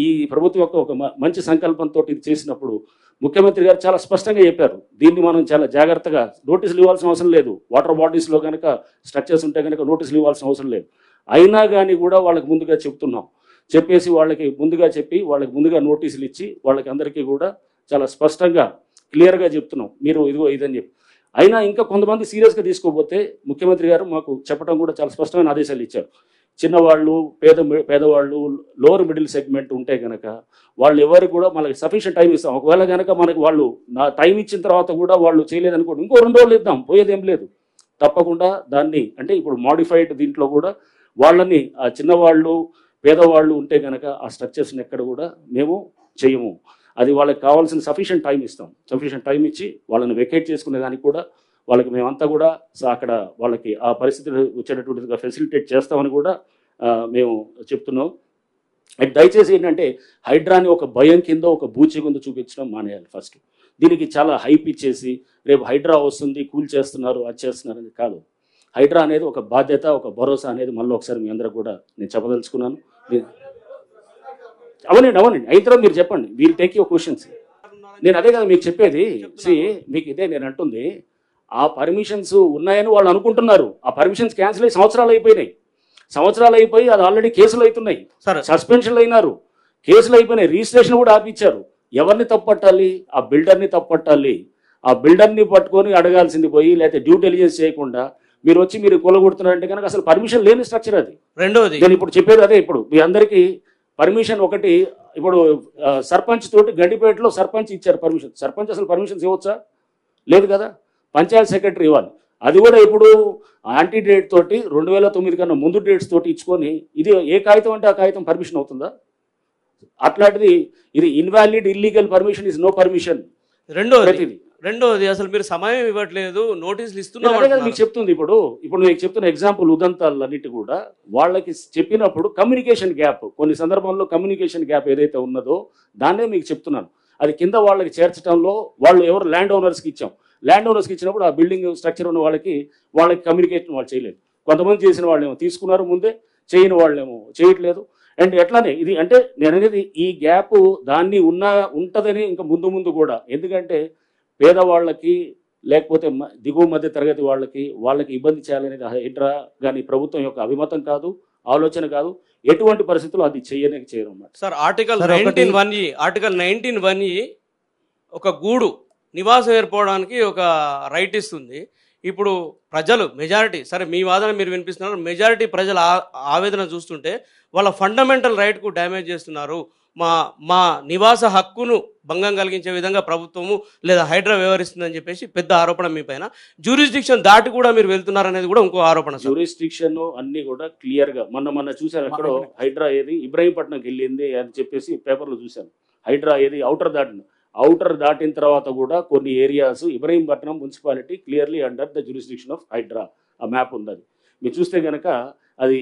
ఈ ప్రభుత్వం యొక్క ఒక మంచి సంకల్పంతో ఇది చేసినప్పుడు ముఖ్యమంత్రి గారు చాలా స్పష్టంగా చెప్పారు, దీన్ని మనం చాలా జాగ్రత్తగా నోటీసులు ఇవ్వాల్సిన అవసరం లేదు. వాటర్ బాడీస్లో కనుక స్ట్రక్చర్స్ ఉంటే కనుక నోటీసులు ఇవ్వాల్సిన అవసరం లేదు. అయినా కానీ కూడా వాళ్ళకి ముందుగా చెప్తున్నాం, చెప్పేసి వాళ్ళకి ముందుగా చెప్పి వాళ్ళకి ముందుగా నోటీసులు ఇచ్చి వాళ్ళకి అందరికీ కూడా చాలా స్పష్టంగా క్లియర్గా చెప్తున్నాం, మీరు ఇదిగో ఇదని చెప్పి. అయినా ఇంకా కొంతమంది సీరియస్గా తీసుకోకపోతే ముఖ్యమంత్రి గారు మాకు చెప్పడం కూడా చాలా స్పష్టమైన ఆదేశాలు ఇచ్చారు. చిన్నవాళ్ళు, పేదవాళ్ళు, లోవర్ మిడిల్ సెగ్మెంట్ ఉంటే కనుక వాళ్ళు ఎవరికి కూడా మనకి సఫిషియెంట్ టైం ఇస్తాం. ఒకవేళ కనుక మనకి వాళ్ళు టైం ఇచ్చిన తర్వాత కూడా వాళ్ళు చేయలేదనుకోండి, ఇంకో 2 రోజులు ఇద్దాం, పోయేదేం లేదు. తప్పకుండా దాన్ని అంటే ఇప్పుడు మాడిఫైడ్ దీంట్లో కూడా వాళ్ళని ఆ చిన్నవాళ్ళు, పేదవాళ్ళు ఉంటే కనుక ఆ స్ట్రక్చర్స్ని ఎక్కడ కూడా మేము చేయము. అది వాళ్ళకి కావాల్సిన సఫిషియెంట్ టైం ఇస్తాం. సఫిషియెంట్ టైం ఇచ్చి వాళ్ళని వెకేట్ చేసుకునే దానికి కూడా వాళ్ళకి మేమంతా కూడా అక్కడ వాళ్ళకి ఆ పరిస్థితులు వచ్చేటటువంటిదిగా ఫెసిలిటేట్ చేస్తామని కూడా మేము చెప్తున్నాం. అండ్ దయచేసి ఏంటంటే హైడ్రాని ఒక భయం కింద, ఒక బూచి కింద చూపించడం మానేయాలి. ఫస్ట్ దీనికి చాలా హైప్ ఇచ్చేసి రేపు హైడ్రా వస్తుంది, కూల్ చేస్తున్నారు, అది చేస్తున్నారు అని కాదు. హైడ్రా అనేది ఒక బాధ్యత, ఒక భరోసా అనేది మళ్ళీ ఒకసారి మీ అందరూ కూడా నేను చెప్పదలుచుకున్నాను. అవునండి అయిన తర్వాత మీరు చెప్పండి, వీల్ టేక్ యువర్ క్వశ్చన్స్. నేను అదే కదా మీకు చెప్పేది. మీకు ఇదే నేను అంటుంది, ఆ పర్మిషన్స్ ఉన్నాయని వాళ్ళు అనుకుంటున్నారు. ఆ పర్మిషన్స్ క్యాన్సిల్ అయ్యి సంవత్సరాలు అయిపోయి అది ఆల్రెడీ కేసులు అవుతున్నాయి, సస్పెన్షన్లు అయినారు, కేసులు అయిపోయినాయి, రిజిస్ట్రేషన్ కూడా ఆపిచ్చారు. ఎవరిని తప్పట్టాలి? ఆ బిల్డర్ని తప్పట్టాలి. ఆ బిల్డర్ని పట్టుకొని అడగాల్సింది పోయి, లేకపోతే డ్యూ డెలిజెన్స్ చేయకుండా మీరు వచ్చి మీరు కొలగొడుతున్నారంటే కనుక అసలు పర్మిషన్ లేని స్ట్రక్చర్ అది. రెండోది నేను ఇప్పుడు చెప్పేది అదే. ఇప్పుడు మీ అందరికీ పర్మిషన్ ఒకటి, ఇప్పుడు సర్పంచ్ తోటి గండిపేటలో సర్పంచ్ ఇచ్చారు పర్మిషన్. సర్పంచ్ అసలు పర్మిషన్స్ ఇవ్వచ్చా? లేదు కదా. పంచాయత్ సెక్రటరీ ఇవ్వాలి. అది కూడా ఇప్పుడు యాంటీ డేట్ తోటి 2009 కన్నా ముందు డేట్స్ తోటి ఇచ్చుకొని, ఇది ఏ కాగితం అంటే ఆ కాగితం పర్మిషన్ అవుతుందా? అట్లాంటిది ఇది invalid illegal permission is no permission. రెండోది అసలు మీరు సమయం ఇవ్వట్లేదు, నోటీసులు ఇస్తున్నారు మీకు చెప్తుంది. ఇప్పుడు మీకు చెప్తున్న ఎగ్జాంపుల్ ఉదంతాలన్నిటి కూడా వాళ్ళకి చెప్పినప్పుడు కమ్యూనికేషన్ గ్యాప్, కొన్ని సందర్భంలో కమ్యూనికేషన్ గ్యాప్ ఏదైతే ఉన్నదో దాన్నే మీకు చెప్తున్నాను. అది కింద వాళ్ళకి చేర్చడంలో వాళ్ళు ఎవరు ల్యాండ్ ఓనర్స్కి ఇచ్చాం. ల్యాండ్ ఓనర్స్కి ఇచ్చినప్పుడు ఆ బిల్డింగ్ స్ట్రక్చర్ ఉన్న వాళ్ళకి కమ్యూనికేషన్ వాళ్ళు చేయలేదు. కొంతమంది చేసిన వాళ్ళేమో తీసుకున్నారు ముందే, చేయని వాళ్ళేమో చేయట్లేదు. అండ్ ఎట్లానే ఇది అంటే నేను అనేది ఈ గ్యాప్ దాన్ని ఉంటుందని ఇంకా ముందు కూడా. ఎందుకంటే పేదవాళ్ళకి లేకపోతే దిగువ మధ్య తరగతి వాళ్ళకి ఇబ్బంది చేయాలనేది హైడ్రా కానీ ప్రభుత్వం యొక్క అభిమతం కాదు, ఆలోచన కాదు. ఎటువంటి పరిస్థితుల్లో అది చేయరు అన్నమాట. సార్ ఆర్టికల్ 19(1)(e) ఒక గూడు నివాసం ఏర్పడడానికి ఒక రైట్ ఇస్తుంది. ఇప్పుడు ప్రజలు మెజారిటీ, సరే మీ వాదన మీరు వినిపిస్తున్నారు, మెజారిటీ ప్రజల ఆవేదన చూస్తుంటే వాళ్ళ ఫండమెంటల్ రైట్కు డ్యామేజ్ చేస్తున్నారు, మా నివాస హక్కును భంగం కలిగించే విధంగా ప్రభుత్వము లేదా హైడ్రా వ్యవహరిస్తుందని చెప్పేసి పెద్ద ఆరోపణ మీ పైన. జ్యూరిస్డిక్షన్ దాటి కూడా మీరు వెళ్తున్నారు అనేది కూడా ఇంకో ఆరోపణ. జ్యూరిస్డిక్షన్ అన్ని కూడా క్లియర్గా మొన్న చూశాను. ఎక్కడో హైడ్రా ఏది ఇబ్రాహీంపట్నంకి వెళ్ళింది అని చెప్పేసి పేపర్లో చూశాను. హైడ్రా ఏది ఔటర్ దాటిన తర్వాత కూడా కొన్ని areas Ibrahimpatnam municipality clearly under the jurisdiction of HYDRAA. ఆ మ్యాప్ ఉంది, అది మీరు చూస్తే కనుక అది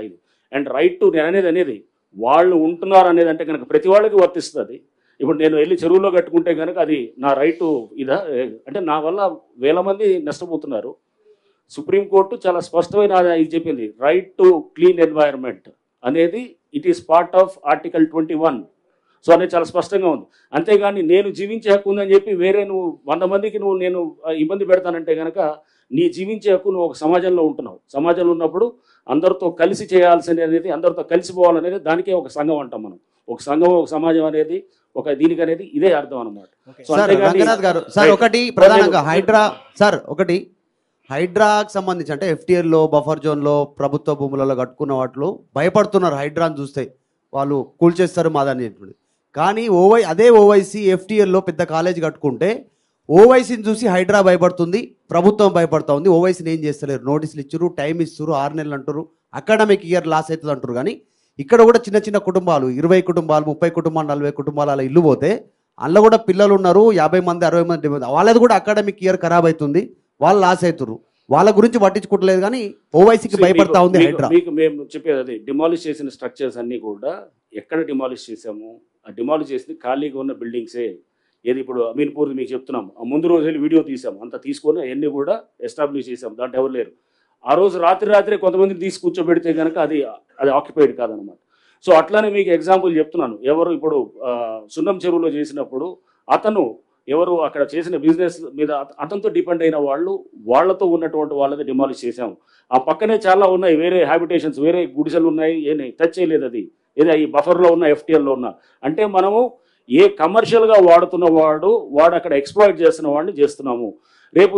ఇది. అండ్ రైట్ టు నేను అనేది వాళ్ళు ఉంటున్నారు అనేది అంటే కనుక ప్రతి వాళ్ళకి వర్తిస్తుంది. ఇప్పుడు నేను వెళ్ళి చెరువులో కట్టుకుంటే కనుక అది నా రైటు ఇదా అంటే నా వల్ల వేల మంది నష్టపోతున్నారు. సుప్రీంకోర్టు చాలా స్పష్టమైన ఇది చెప్పింది, రైట్ టు క్లీన్ ఎన్వైరన్మెంట్ అనేది it is part of article 21. So అనేది చాలా స్పష్టంగా ఉంది. అంతేగాని నేను జీవించే హక్కు ఉందని చెప్పి వేరే నువ్వు 100 మందికి నేను ఇబ్బంది పెడతానంటే కనుక నీ జీవించే హక్కు నువ్వు ఒక సమాజంలో ఉంటున్నావు. సమాజంలో ఉన్నప్పుడు అందరితో కలిసి చేయాల్సింది అనేది, అందరితో కలిసిపోవాలనేది దానికే ఒక సంఘం అంటాం మనం. ఒక సంఘం, ఒక సమాజం అనేది ఒక దీనికి అనేది ఇదే అర్థం అన్నమాట. ఒకటి ప్రధానంగా హైడ్రాకి సంబంధించి అంటే FTL బఫర్ జోన్లో ప్రభుత్వ భూములలో కట్టుకున్న వాటిలో భయపడుతున్నారు. హైడ్రాని చూస్తే వాళ్ళు కూల్చేస్తారు మాదని చెప్పి. కానీ అదే ఓవైసీ FTL పెద్ద కాలేజ్ కట్టుకుంటే ఓవైసీని చూసి హైడ్రా భయపడుతుంది, ప్రభుత్వం భయపడుతూ ఉంది. ఓవైసీని ఏం చేస్తలేరు, నోటీసులు ఇచ్చారు, టైం ఇస్తారు, 6 నెలలు అంటారు, అకాడమిక్ ఇయర్ లాస్ అవుతుంది అంటారు. కానీ ఇక్కడ కూడా చిన్న చిన్న కుటుంబాలు 20 కుటుంబాలు 30 కుటుంబాలు 40 కుటుంబాలు అలా ఇల్లు పోతే అందులో కూడా పిల్లలు ఉన్నారు 50 మంది 60 మంది 70 మంది. వాళ్ళది కూడా అకాడమిక్ ఇయర్ ఖరాబ్ అవుతుంది, వాళ్ళు లాస్ అవుతారు. వాళ్ళ గురించి పట్టించుకోవట్లేదు కానీ ఓవైసీకి భయపడతా ఉంది హైడ్రా. మీకు మేము చెప్పేది అది, డిమాలిష్ చేసిన స్ట్రక్చర్స్ అన్నీ కూడా ఎక్కడ డిమాలిష్ చేసాము, ఆ డిమాలిష్ చేసింది ఖాళీగా ఉన్న బిల్డింగ్సే. ఏది ఇప్పుడు అమీన్పూర్ మీకు చెప్తున్నాం, ఆ ముందు రోజు వెళ్ళి వీడియో తీసాము, అంతా తీసుకొని అవన్నీ కూడా ఎస్టాబ్లిష్ చేసాము, దాంట్లో ఎవరు లేరు. ఆ రోజు రాత్రి కొంతమందిని తీసి కూర్చోబెడితే కనుక అది ఆక్యుపైడ్ కాదనమాట. సో అట్లానే మీకు ఎగ్జాంపుల్ చెప్తున్నాను. ఎవరు ఇప్పుడు సున్నం చెరువులో చేసినప్పుడు అతను ఎవరు అక్కడ చేసిన బిజినెస్ మీద అతనితో డిపెండ్ అయిన వాళ్ళతో ఉన్నటువంటి వాళ్ళని డిమాలిష్ చేసాము. ఆ పక్కనే చాలా ఉన్నాయి వేరే హ్యాబిటేషన్స్, వేరే గుడిసెలు ఉన్నాయి, ఏమి టచ్ చేయలేదు. అది ఏదో ఈ బఫర్లో ఉన్న ఎఫ్టీఎల్లో ఉన్న అంటే మనము ఏ కమర్షియల్గా వాడుతున్న వాడు అక్కడ ఎక్స్ప్లాయిట్ చేస్తున్న వాడిని చేస్తున్నాము. రేపు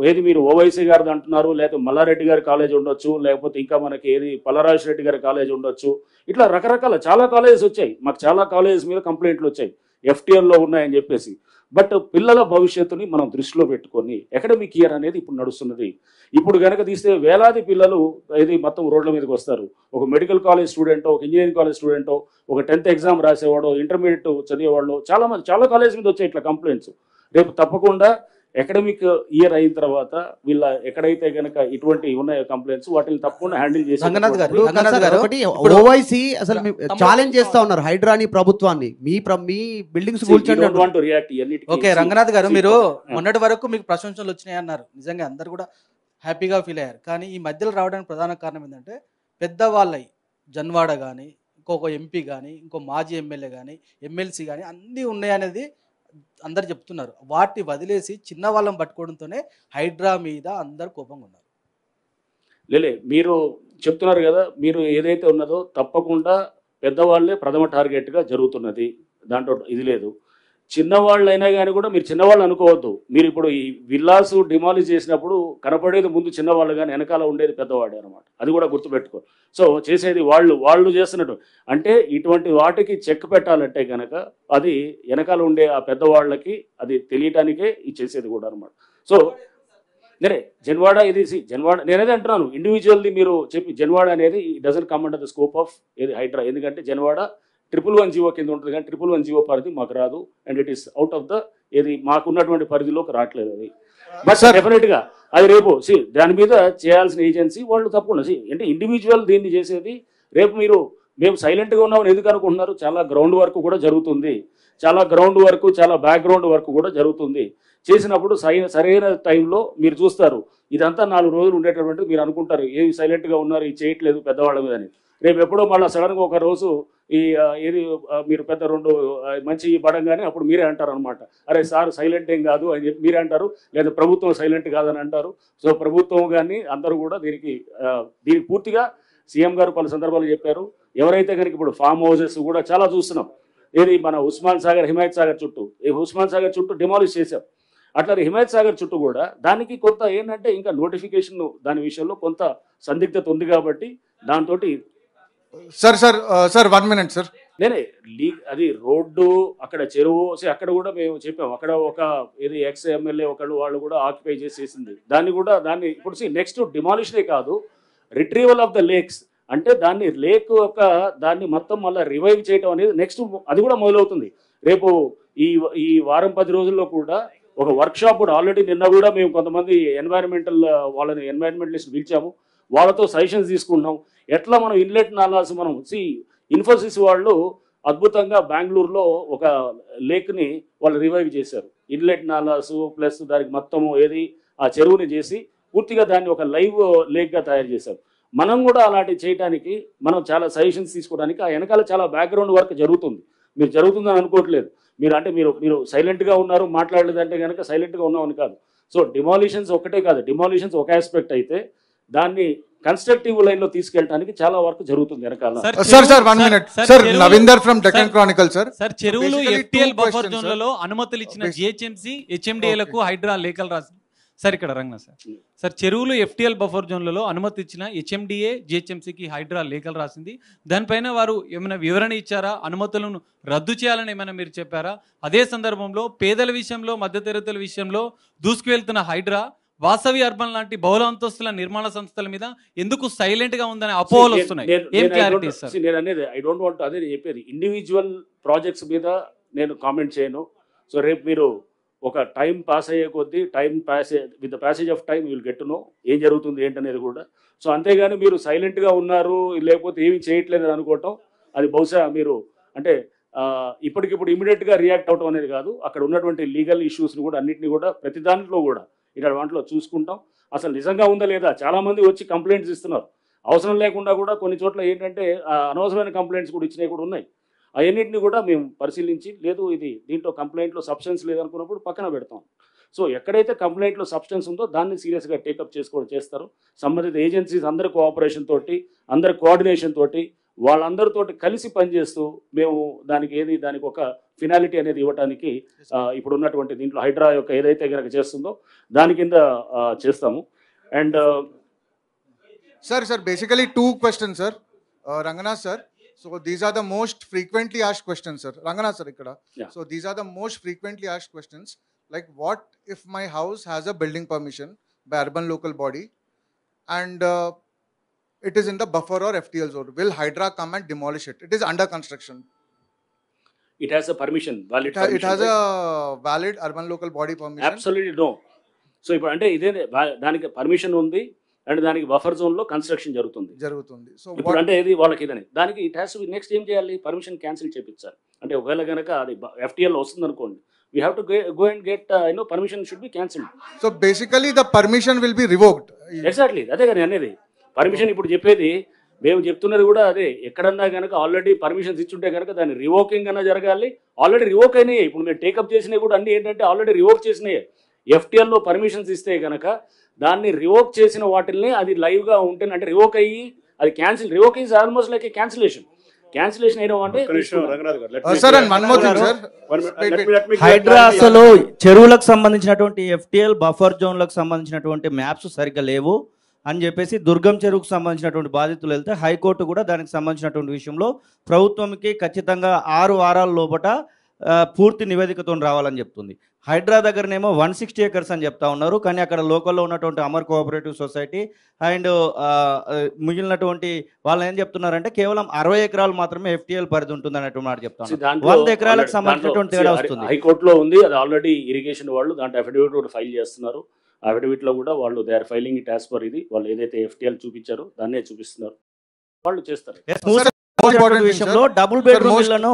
ఏది మీరు ఓవైసీ గారిది అంటున్నారు, లేకపోతే మల్లారెడ్డి గారి కాలేజ్ ఉండొచ్చు, లేకపోతే ఇంకా మనకి ఏది పల్లరాజు రెడ్డి గారి కాలేజ్ ఉండొచ్చు. ఇట్లా రకరకాల చాలా కాలేజెస్ వచ్చాయి, మాకు చాలా కాలేజెస్ మీద కంప్లైంట్లు వచ్చాయి ఎఫ్టీఎల్లో ఉన్నాయని చెప్పేసి. బట్ పిల్లల భవిష్యత్తుని మనం దృష్టిలో పెట్టుకొని అకాడమిక్ ఇయర్ అనేది ఇప్పుడు నడుస్తున్నది. ఇప్పుడు కనుక తీస్తే వేలాది పిల్లలు ఇది మొత్తం రోడ్ల మీదకి వస్తారు. ఒక మెడికల్ కాలేజ్ స్టూడెంటో, ఒక ఇంజనీరింగ్ కాలేజ్ స్టూడెంటో, ఒక 10th ఎగ్జామ్ రాసేవాడో, ఇంటర్మీడియట్ చదివేవాళ్ళు చాలా కాలేజ్ మీద వచ్చాయి ఇట్లా కంప్లైంట్స్. రేపు తప్పకుండా అకాడమిక్ ఇయర్ అయిన తర్వాత వీళ్ళ ఎక్కడైతే కనుక ఇటువంటి ఉన్నాయో కంప్లైంట్స్ వాటిని తప్పకుండా హ్యాండిల్ చేసి ఓవైసీ అసలు ఛాలెంజ్ చేస్తా ఉన్నారు హైడ్రాని ప్రభుత్వాన్ని, మీ బిల్డింగ్స్ ఓకే రంగనాథ్ గారు, మీరు మొన్నటి వరకు మీకు ప్రశంసలు వచ్చినాయి అన్నారు, నిజంగా అందరు కూడా హ్యాపీగా ఫీల్ అయ్యారు. కానీ ఈ మధ్యలో రావడానికి ప్రధాన కారణం ఏంటంటే పెద్దవాళ్ళై జన్వాడ కానీ, ఇంకొక ఎంపీ కానీ, ఇంకో మాజీ ఎమ్మెల్యే కానీ, ఎమ్మెల్సీ కానీ అన్నీ ఉన్నాయి అనేది అందరు చెప్తున్నారు. వాటిని వదిలేసి చిన్న వాళ్ళని పట్టుకోవడంతోనే హైడ్రా మీద అందరు కోపంగా ఉన్నారు. మీరు చెప్తున్నారు కదా, మీరు ఏదైతే ఉన్నదో తప్పకుండా పెద్దవాళ్ళే ప్రథమ టార్గెట్గా జరుగుతున్నది, దాంట్లో ఇది లేదు. చిన్నవాళ్ళైనా కానీ కూడా మీరు చిన్నవాళ్ళు అనుకోవద్దు. మీరు ఇప్పుడు ఈ విల్లాస్ డిమాలిష్ చేసినప్పుడు కనపడేది ముందు చిన్నవాళ్ళు కానీ వెనకాల ఉండేది పెద్దవాడే అనమాట. అది కూడా గుర్తుపెట్టుకో. సో చేసేది వాళ్ళు చేస్తున్నట్టు అంటే ఇటువంటి వాటికి చెక్ పెట్టాలంటే కనుక అది వెనకాల ఉండే ఆ పెద్దవాళ్ళకి అది తెలియటానికే ఇది చేసేది కూడా అనమాట. సో జన్వాడ జన్వాడ నేనేది అంటున్నాను, ఇండివిజువల్ది మీరు చెప్పి జన్వాడ అనేది doesn't come under the scope of ఏది హైడ్రా. ఎందుకంటే జన్వాడ 111 జీవో కింద ఉంటుంది కానీ 111 జీవో పరిధి మాకు రాదు. And it is out of the ఏది మాకున్నటువంటి పరిధిలోకి రావట్లేదు అది. బట్ డెఫినెట్గా అది రేపు దాని మీద చేయాల్సిన ఏజెన్సీ వాళ్ళు తప్పకుండా అంటే ఇండివిజువల్ దీన్ని చేసేది. రేపు మేము సైలెంట్గా ఉన్నామని ఎందుకు అనుకుంటున్నారు? చాలా గ్రౌండ్ వర్క్ కూడా జరుగుతుంది, చాలా బ్యాక్గ్రౌండ్ వర్క్ కూడా జరుగుతుంది. చేసినప్పుడు సరైన టైంలో మీరు చూస్తారు. ఇదంతా 4 రోజులు ఉండేటటువంటి మీరు అనుకుంటారు ఏమి సైలెంట్గా ఉన్నారు, ఇది చేయట్లేదు పెద్దవాళ్ళ మీద అని. రేపు ఎప్పుడో మళ్ళీ సడన్గా ఒక రోజు ఏది మీరు పెద్ద 2 మంచి పడంగానే అప్పుడు మీరే అంటారు అనమాట, అరే సార్ సైలెంట్ ఏం కాదు అని చెప్పి మీరే అంటారు, లేదా ప్రభుత్వం సైలెంట్ కాదని అంటారు. సో ప్రభుత్వం కానీ అందరూ కూడా దీనికి పూర్తిగా సీఎం గారు పలు సందర్భాలు చెప్పారు. ఎవరైతే కనుక ఇప్పుడు ఫామ్ హౌసెస్ కూడా చాలా చూస్తున్నాం, ఏది మన ఉస్మాన్ సాగర్ హిమాయత్ సాగర్ చుట్టూ ఉస్మాన్ సాగర్ చుట్టూ డిమాలిష్ చేశాం. అట్లా హిమాయత్ సాగర్ చుట్టూ కూడా దానికి కొంత ఏంటంటే ఇంకా నోటిఫికేషన్ దాని విషయంలో కొంత సందిగ్ధత ఉంది కాబట్టి దాంతో సార్ 1 minute సార్. అది రోడ్డు అక్కడ చెరువు అక్కడ కూడా మేము చెప్పాము. అక్కడ ఒక ఏది ఎక్స్ ఎమ్మెల్యే వాళ్ళు కూడా ఆక్యుపై చేసేసింది దాన్ని ఇప్పుడు నెక్స్ట్ డిమాలిషనే కాదు, రిట్రీవల్ ఆఫ్ ద లేక్స్ అంటే దాన్ని మొత్తం మళ్ళీ రివైవ్ చేయడం అనేది నెక్స్ట్ అది కూడా మొదలవుతుంది. రేపు ఈ వారం 10 రోజుల్లో కూడా ఒక వర్క్షాప్ కూడా ఆల్రెడీ నిన్న కూడా మేము కొంతమంది ఎన్వైరన్మెంటలిస్ట్ పిలిచాము, వాళ్ళతో సజెషన్స్ తీసుకుంటున్నాం. ఎట్లా మనం ఇన్లెట్ నాలాస్ ఇన్ఫోసిస్ వాళ్ళు అద్భుతంగా బెంగళూరులో ఒక లేక్ని వాళ్ళు రివైవ్ చేశారు. ఇన్లెట్ నాలాస్ ప్లస్ దానికి మొత్తము ఏది ఆ చెరువుని చేసి పూర్తిగా దాన్ని ఒక లైవ్ లేక్గా తయారు చేశారు. మనం కూడా అలాంటివి చేయడానికి మనం చాలా సజెషన్స్ తీసుకోవడానికి ఆ వెనకాల చాలా బ్యాక్గ్రౌండ్ వర్క్ జరుగుతుంది. మీరు జరుగుతుందని అనుకోవట్లేదు, మీరు సైలెంట్గా ఉన్నారు మాట్లాడలేదంటే కనుక సైలెంట్గా ఉన్నామని కాదు. సో డిమాలిషన్స్ ఒకటే కాదు, డిమాలిషన్స్ ఒక ఆస్పెక్ట్ అయితే దాన్ని కన్స్ట్రక్టివ్ లైన్ లో తీసుకెళ్ళడానికి చాలా వర్క్ జరుగుతుంది వెనకాల. Sir 1 minute sir. Navinder from Deccan Chronicle sir. చెరువులు ఎఫ్టీఎల్ బఫర్ జోన్లలో అనుమతులు ఇచ్చిన జిహెచ్ఎంసీ హెచ్ఎండిఏలకు హైడ్రా లేఖలు రాసింది సార్. ఇక్కడ రంగనా సార్ చెరువులు ఎఫ్టీఎల్ బఫర్ జోన్లలో అనుమతి ఇచ్చిన హెచ్ఎండిఏ జిహెచ్ఎంసీకి హైడ్రా లేఖలు రాసింది. దానిపైన వారు ఏమైనా వివరణ ఇచ్చారా? అనుమతులను రద్దు చేయాలని ఏమైనా మీరు చెప్పారా? అదే సందర్భంలో పేదల విషయంలో మధ్యతరగతుల విషయంలో దూసుకువెళ్తున్న హైడ్రా వాసవి అర్బన్ లాంటి బహుళ అంతస్తుల నిర్మాణ సంస్థల మీద ఎందుకు సైలెంట్ గా ఉందనే అపోహలు వస్తున్నాయి. ఏం క్లారిటీ ఇస్తారు? నేను అనేది ఐ డోంట్ వాంట్, అదే చెప్పేది, ఇండివిజువల్ ప్రాజెక్ట్స్ మీద నేను కామెంట్ చేయను. సో రేపు మీరు ఒక టైం పాస్ అయ్యే కొద్దీ with the passage of time will get to know ఏం జరుగుతుంది ఏంటనేది కూడా. సో అంతేగాని మీరు సైలెంట్గా ఉన్నారు లేకపోతే ఏమి చేయట్లేదు అని అనుకోవటం, అది బహుశా మీరు అంటే ఇప్పటికిప్పుడు ఇమీడియట్గా రియాక్ట్ అవటం అనేది కాదు. అక్కడ ఉన్నటువంటి లీగల్ ఇష్యూస్ని కూడా అన్నింటినీ కూడా ప్రతి దాంట్లో కూడా ఇక్కడ వాటిలో చూసుకుంటాం. అసలు నిజంగా ఉందా లేదా, చాలామంది వచ్చి కంప్లైంట్స్ ఇస్తున్నారు అవసరం లేకుండా కూడా. కొన్ని చోట్ల ఏంటంటే అనవసరమైన కంప్లైంట్స్ కూడా ఇచ్చినవి కూడా ఉన్నాయి. అవన్నింటినీ కూడా మేము పరిశీలించి, లేదు ఇది దీంట్లో కంప్లైంట్లో సబ్స్టెన్స్ లేదనుకున్నప్పుడు పక్కన పెడతాం. సో ఎక్కడైతే కంప్లైంట్లో సబ్స్టెన్స్ ఉందో దాన్ని సీరియస్గా టేకప్ చేస్తారు. సంబంధిత ఏజెన్సీస్ అందరి కోఆపరేషన్ తోటి, అందరి కోఆర్డినేషన్ తోటి, వాళ్ళందరితోటి కలిసి పనిచేస్తూ మేము దానికి ఒక ఫినాలిటీ అనేది ఇవ్వడానికి ఇప్పుడు ఉన్నటువంటి దీంట్లో హైడ్రా యొక్క ఏదైతే కనుక చేస్తుందో దాని కింద చేస్తాము. And sir basically two questions, sir. Ranganath sir, so these are the most frequently asked questions, sir. Ranganath sir ikkada. Yeah. So these are the most frequently asked questions, like what if my house has a building permission by urban local body and it is in the buffer or FTL zone, will Hydra come and demolish it? It is under construction. it has a permission, valid It permission, has right? a valid urban local body permission. Absolutely no. So ఇప్పుడు అంటే ఇదే దానికి permission ఉంది and దానికి buffer zone లో construction జరుగుతుంది. So ఇప్పుడు అంటే ఇది వాళ్ళకి ఇదని దానికి ఇట్ హ్యాస్ టు నెక్స్ట్ ఏం చేయాలి, పర్మిషన్ క్యాన్సిల్ చేయించాలి. అంటే ఒకవేళ కనుక అది FTL వస్తుంది అనుకోండి, we have to go and get permission should be cancelled. So basically the permission will be revoked. Exactly అదే కదా అనేది. పర్మిషన్ ఇప్పుడు చెప్పేది, మేము చెప్తున్నది కూడా అదే. ఎక్కడన్నా కనుక ఆల్రెడీ పర్మిషన్స్ ఇచ్చుంటే కనుక దాన్ని రివోకింగ్ అన్నా జరగాలి. ఆల్రెడీ రివోక్ అయినాయి. ఇప్పుడు మీరు టేకప్ చేసినవి కూడా అన్ని ఏంటంటే ఆల్రెడీ రివోక్ చేసినాయి. FTLలో పర్మిషన్స్ ఇస్తే కనుక దాన్ని రివోక్ చేసిన వాటిల్ని అది లైవ్గా ఉంటే అంటే రివోక్ అయ్యి అది revoke is almost like A cancellation అయినా అంటే Sir, and one more thing, sir. Hydraa అసలు చెరువులకు సంబంధించినటువంటి FTL బఫర్ జోన్లకు సంబంధించినటువంటి మ్యాప్స్ సరిగ్గా లేవు అని చెప్పేసి దుర్గం చెరువుకు సంబంధించినటువంటి బాధితులు వెళ్తే హైకోర్టు కూడా దానికి సంబంధించినటువంటి విషయంలో ప్రభుత్వంకి ఖచ్చితంగా 6 వారాల లోపట పూర్తి నివేదికతో రావాలని చెప్తుంది. హైడ్రా దగ్గరనేమో 160 acres అని చెప్తా ఉన్నారు, కానీ అక్కడ లోకల్లో ఉన్నటువంటి అమర్ కోఆపరేటివ్ సొసైటీ అండ్ మిగిలినటువంటి వాళ్ళు ఏం చెప్తున్నారంటే కేవలం 60 ఎకరాలు మాత్రమే FTL పరిధి ఉంటుంది అన్నట్టు మాట చెప్తా ఉన్నారు. 100 ఎకరాలకు సంబంధించినటువంటి తేడా వస్తుంది. హైకోర్టులో ఉంది అది ఆల్రెడీ. ఇరిగేషన్ వాళ్ళు దాంట్లో అఫిడవిట్ కూడా ఫైల్ చేస్తున్నారు. అఫిడవిట్లో కూడా వాళ్ళు they are filing it as per ఇది వాళ్ళు ఏదైతే FTL చూపించారో దాన్నే చూపిస్తున్నారు, వాళ్ళు చేస్తారు. విషయంలో డబుల్ బెడ్రూమ్ ఇళ్లను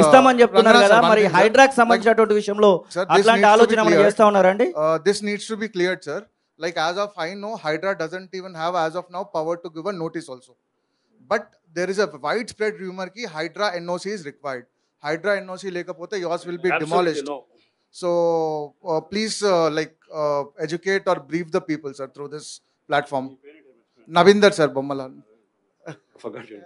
ఇస్తామని చెప్తున్నారు కదా, మరి హైడ్రాకి సంబంధించినటువంటి విషయంలో అట్లాంటి ఆలోచన మనం చేస్తా ఉన్నారండి? This needs to be cleared, sir. Like as of I know, Hydra doesn't even have as of now power to give a notice also. But there is a widespread rumor ki Hydra NOC is required. Hydra NOC lekapothe yours will be demolished. No. So please educate or brief the people, sir, through this platform. Navinder sir, Bommalan. Forgot you.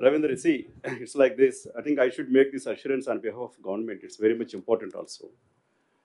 Ravindra, see, it's like this. I think I should make this assurance on behalf of government. It's very much important also.